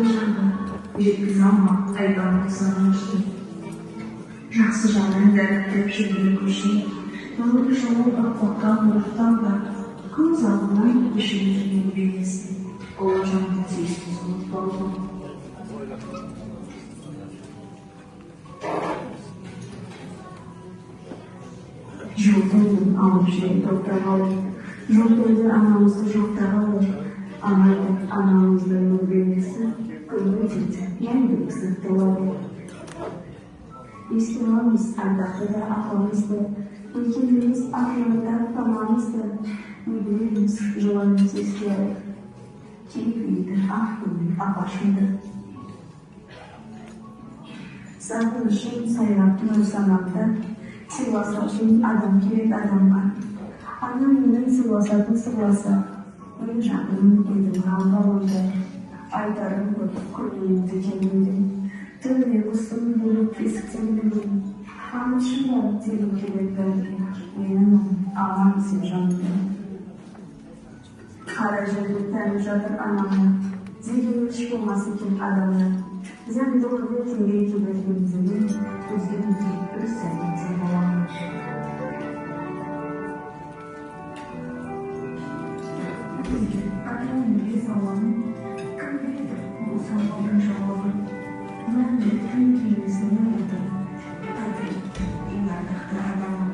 жеткізе алмақ айдалып сағынышты. Жақсы жағынан дәріптеп жүрген көше, өмір жолы ұрпақтан ұрықтан да көз алдынан кешіп жүрген бейнесі, ұлы жанды тез ұмытпауы. Жолдың алып жүрген тоқтағалы, жолдың анамызды жоқтағалы, анамыздың бейнесі көңілден мәңгілік толады. Естіміз ардақты да апамызды, өткеніміз ақырында тамамызды, өйдеріміз жыланымыз ескері. Кейпейді ақылын апашымды. Сағынышым сайраттың санамда, сыйласашым адам керек адамға. Анам менің сыйласатын сыйласа, мен жағым едім ғалғалымды. Айтарым көп көңілімді кемімді. Түнде құсын бөліп есіктен білген, қамышымда телім келек бәрге, менің ағам сен жанымды. Қара жерді тәліп жатыр анамды, зегеліш болмас екен адамды. Зәнді ұрды теңге кебергенімізді, өзгерімді өз сәлемде боламыз. Анамның бес алғанын, кім біледі бұл сауалдың жауабын. Мен бүтін кеңесіне өтім, әділетті ең ардақты адамым.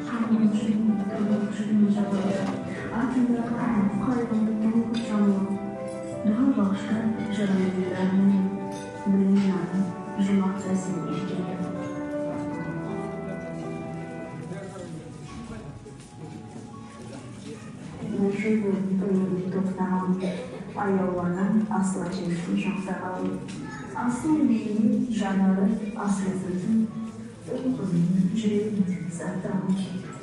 Қамын жүрген тұрып жүрген жағдайда, артында қайғылықтың құшамын. Дұға бағышта жырымдыларының, білген аның жұмақ тәсін екені. Жүрген өмірді тоқтаған, аяуланан асыл әжемді жоқтаған. Асыл бейне жанары асыл сөзін, ұл қызының жүрегін сақтаған.